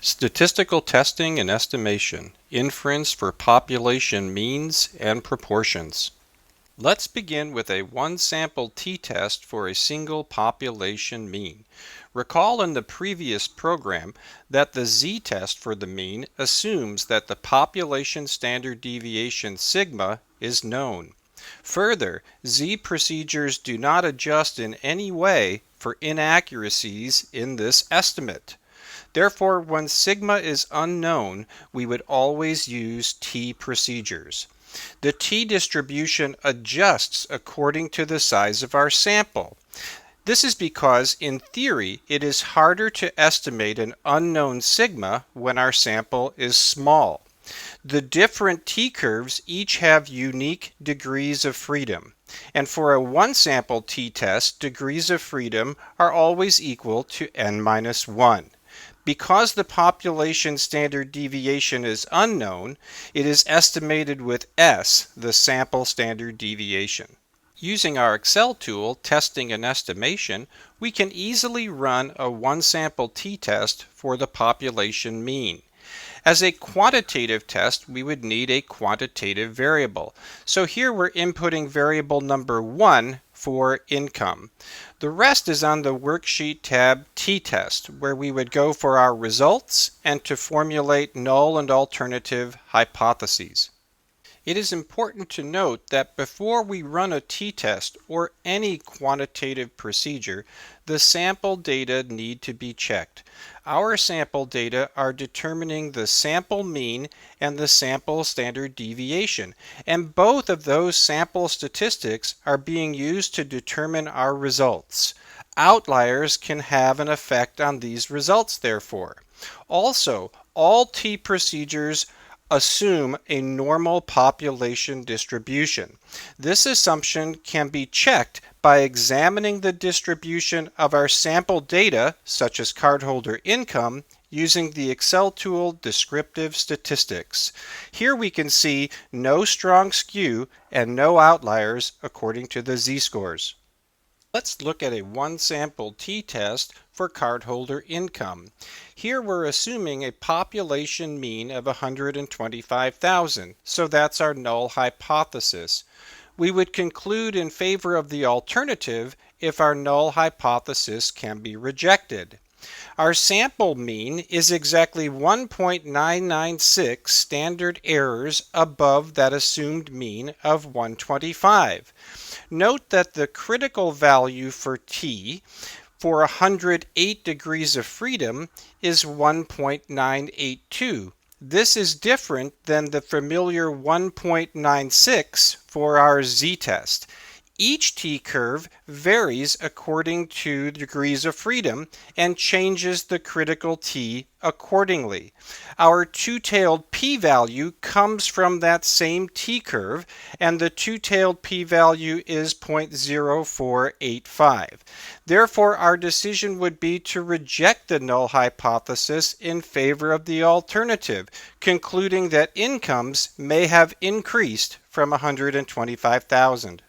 Statistical testing and estimation, inference for population means and proportions. Let's begin with a one-sample t-test for a single population mean. Recall in the previous program that the z-test for the mean assumes that the population standard deviation sigma is known. Further, z procedures do not adjust in any way for inaccuracies in this estimate. Therefore, when sigma is unknown, we would always use t procedures. The t distribution adjusts according to the size of our sample. This is because, in theory, it is harder to estimate an unknown sigma when our sample is small. The different t-curves each have unique degrees of freedom. And for a one-sample t-test, degrees of freedom are always equal to n-1. Because the population standard deviation is unknown, it is estimated with S, the sample standard deviation. Using our Excel tool, Testing and Estimation, we can easily run a one-sample t-test for the population mean. As a quantitative test, we would need a quantitative variable. So here we're inputting variable number 1 for income. The rest is on the worksheet tab T-test, where we would go for our results and to formulate null and alternative hypotheses. It is important to note that before we run a t-test or any quantitative procedure, the sample data need to be checked. Our sample data are determining the sample mean and the sample standard deviation, and both of those sample statistics are being used to determine our results. Outliers can have an effect on these results, therefore. Also, all t procedures assume a normal population distribution. This assumption can be checked by examining the distribution of our sample data, such as cardholder income, using the Excel tool Descriptive Statistics. Here we can see no strong skew and no outliers according to the z-scores. Let's look at a one-sample t-test for cardholder income. Here we're assuming a population mean of 125,000, so that's our null hypothesis. We would conclude in favor of the alternative if our null hypothesis can be rejected. Our sample mean is exactly 1.996 standard errors above that assumed mean of 125. Note that the critical value for t for 108 degrees of freedom is 1.982. This is different than the familiar 1.96 for our z-test. Each t-curve varies according to degrees of freedom and changes the critical t accordingly. Our two-tailed p-value comes from that same t-curve, and the two-tailed p-value is 0.0485. Therefore, our decision would be to reject the null hypothesis in favor of the alternative, concluding that incomes may have increased from 125,000.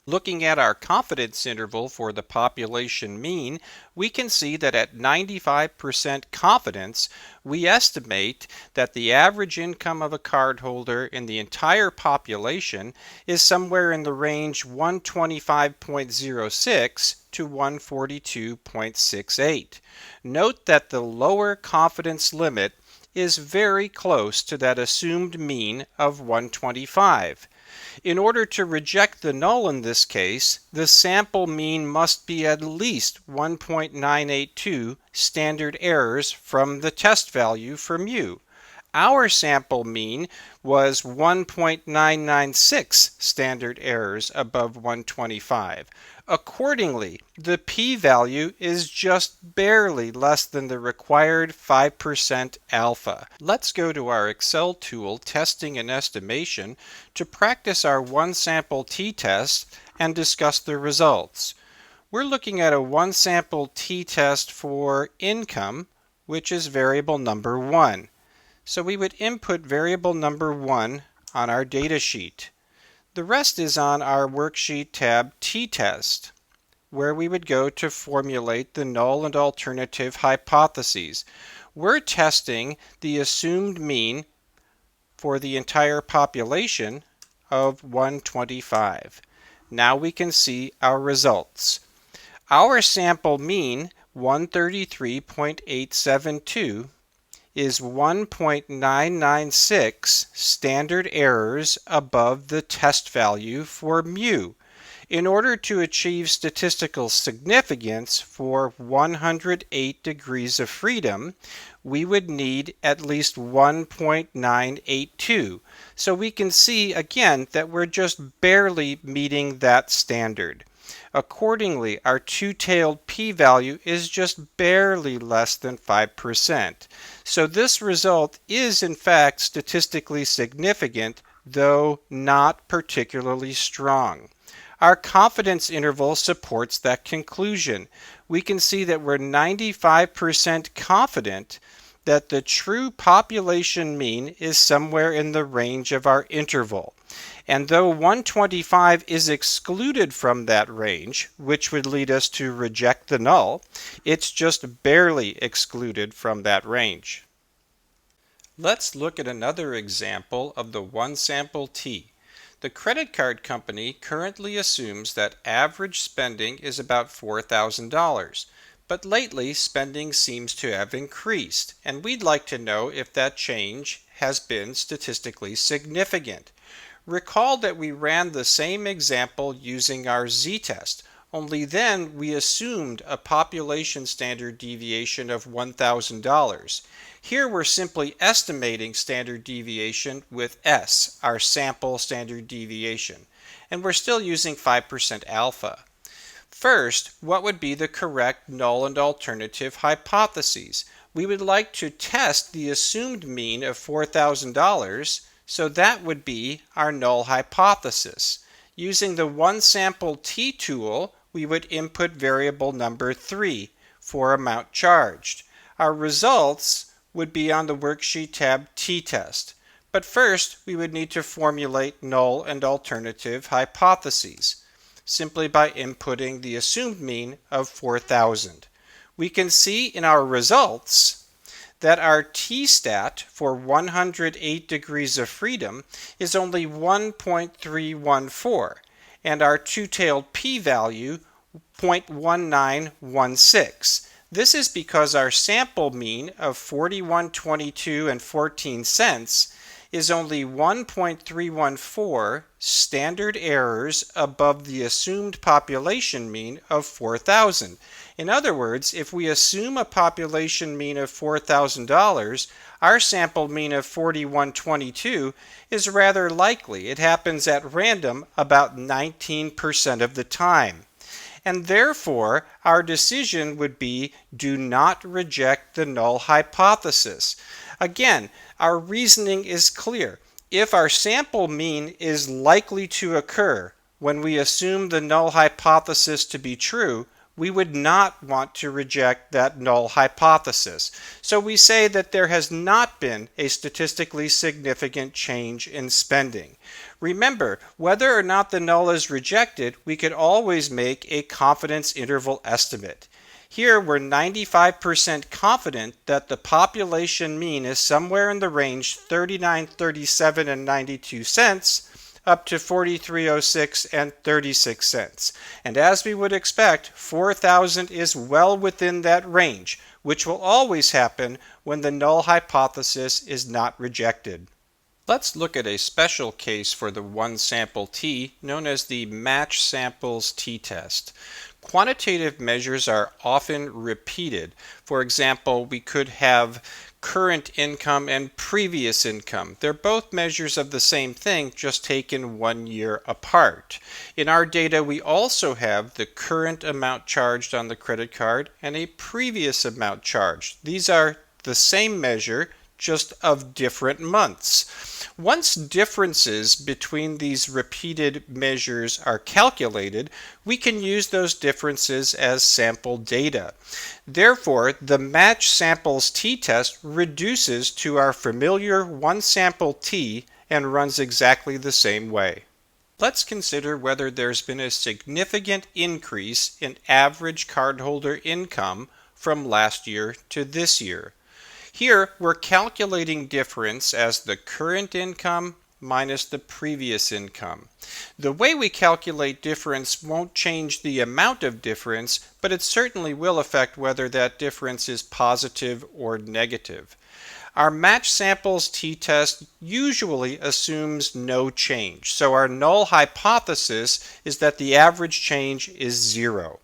Looking at our confidence interval for the population mean, we can see that at 95% confidence, we estimate that the average income of a cardholder in the entire population is somewhere in the range 125.06 to 142.68. Note that the lower confidence limit is very close to that assumed mean of 125. In order to reject the null in this case, the sample mean must be at least 1.982 standard errors from the test value for mu. Our sample mean was 1.996 standard errors above 125. Accordingly, the p-value is just barely less than the required 5% alpha. Let's go to our Excel tool Testing and Estimation to practice our one-sample t-test and discuss the results. We're looking at a one-sample t-test for income, which is variable number 1. So we would input variable number 1 on our data sheet. The rest is on our worksheet tab T-test, where we would go to formulate the null and alternative hypotheses. We're testing the assumed mean for the entire population of 125. Now we can see our results. Our sample mean, 133.872, is 1.996 standard errors above the test value for mu. In order to achieve statistical significance for 108 degrees of freedom, we would need at least 1.982. So we can see again that we're just barely meeting that standard. Accordingly, our two-tailed p-value is just barely less than 5%. So this result is in fact statistically significant, though not particularly strong. Our confidence interval supports that conclusion. We can see that we're 95% confident that the true population mean is somewhere in the range of our interval. And though 125 is excluded from that range, which would lead us to reject the null, it's just barely excluded from that range. Let's look at another example of the one sample t. The credit card company currently assumes that average spending is about $4,000, but lately spending seems to have increased, and we'd like to know if that change has been statistically significant. Recall that we ran the same example using our z-test, only then we assumed a population standard deviation of $1,000. Here we're simply estimating standard deviation with S, our sample standard deviation, and we're still using 5% alpha. First, what would be the correct null and alternative hypotheses? We would like to test the assumed mean of $4,000, so that would be our null hypothesis. Using the one sample t tool, we would input variable number 3 for amount charged. Our results would be on the worksheet tab Ttest. But first, we would need to formulate null and alternative hypotheses, simply by inputting the assumed mean of 4,000. We can see in our results that our t-stat for 108 degrees of freedom is only 1.314, and our two-tailed p-value 0.1916. This is because our sample mean of 41.22 and 14 cents is only 1.314 standard errors above the assumed population mean of 4,000. In other words, if we assume a population mean of $4,000, our sample mean of 41.22 is rather likely. It happens at random about 19% of the time. And therefore, our decision would be do not reject the null hypothesis. Again, our reasoning is clear. If our sample mean is likely to occur when we assume the null hypothesis to be true, we would not want to reject that null hypothesis. So we say that there has not been a statistically significant change in spending. Remember, whether or not the null is rejected, we could always make a confidence interval estimate. Here we're 95% confident that the population mean is somewhere in the range 39.37 and 92 cents up to 43.06 and 36 cents. And as we would expect, 4,000 is well within that range, which will always happen when the null hypothesis is not rejected. Let's look at a special case for the one sample t known as the match samples t-test. Quantitative measures are often repeated. For example, we could have current income and previous income. They're both measures of the same thing, just taken 1 year apart. In our data, we also have the current amount charged on the credit card and a previous amount charged. These are the same measure, just of different months. Once differences between these repeated measures are calculated, we can use those differences as sample data. Therefore, the match samples t-test reduces to our familiar one sample t and runs exactly the same way. Let's consider whether there's been a significant increase in average cardholder income from last year to this year. Here, we're calculating difference as the current income minus the previous income. The way we calculate difference won't change the amount of difference, but it certainly will affect whether that difference is positive or negative. Our match samples t-test usually assumes no change, so our null hypothesis is that the average change is 0.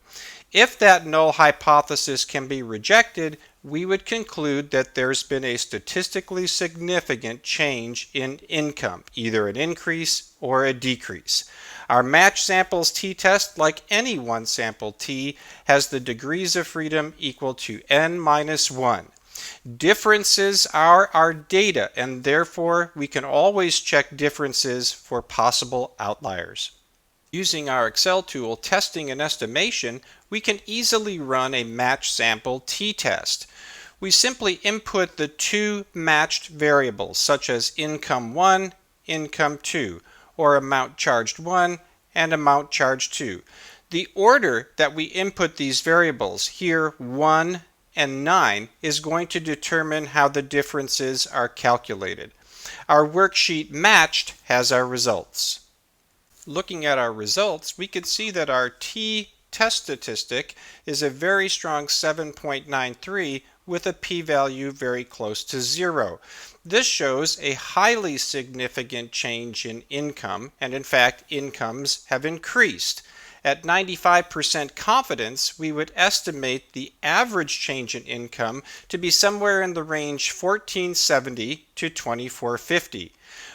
If that null hypothesis can be rejected, we would conclude that there's been a statistically significant change in income, either an increase or a decrease. Our match samples t-test, like any one sample t, has the degrees of freedom equal to n minus 1. Differences are our data, and therefore we can always check differences for possible outliers. Using our Excel tool, Testing and Estimation, we can easily run a match sample t-test. We simply input the two matched variables, such as income 1, income 2, or amount charged 1 and amount charged 2. The order that we input these variables, here 1 and 9, is going to determine how the differences are calculated. Our worksheet Matched has our results. Looking at our results, we can see that our t-test statistic is a very strong 7.93 with a p-value very close to 0. This shows a highly significant change in income, and in fact, incomes have increased. At 95% confidence, we would estimate the average change in income to be somewhere in the range 1470 to 2450.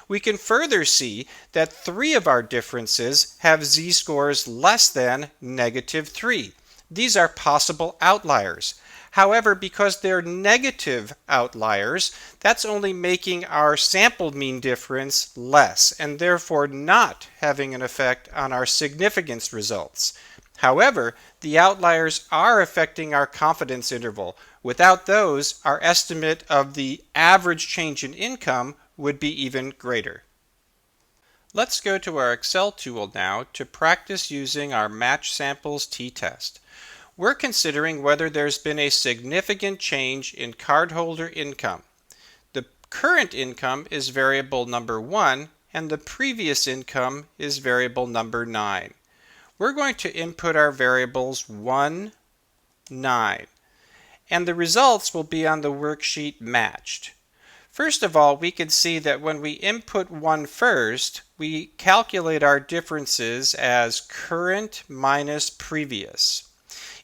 We can further see that 3 of our differences have z-scores less than -3. These are possible outliers. However, because they're negative outliers, that's only making our sample mean difference less, and therefore not having an effect on our significance results. However, the outliers are affecting our confidence interval. Without those, our estimate of the average change in income would be even greater. Let's go to our Excel tool now to practice using our match samples t-test. We're considering whether there's been a significant change in cardholder income. The current income is variable number 1 and the previous income is variable number 9. We're going to input our variables 1, 9, and the results will be on the worksheet Matched. First of all, we can see that when we input 1 first, we calculate our differences as current minus previous.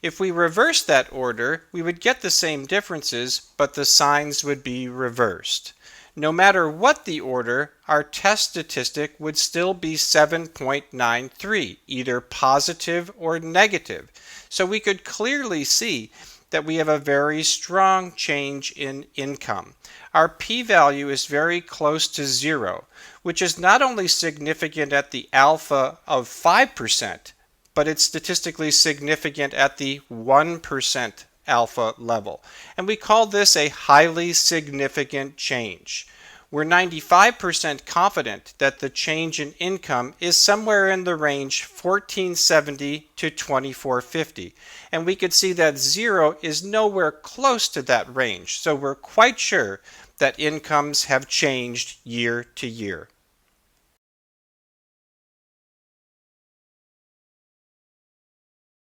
If we reverse that order, we would get the same differences, but the signs would be reversed. No matter what the order, our test statistic would still be 7.93, either positive or negative. So we could clearly see that we have a very strong change in income. Our p-value is very close to 0, which is not only significant at the alpha of 5%, but it's statistically significant at the 1% alpha level. And we call this a highly significant change. We're 95% confident that the change in income is somewhere in the range 1470 to 2450. And we could see that 0 is nowhere close to that range. So we're quite sure that incomes have changed year to year.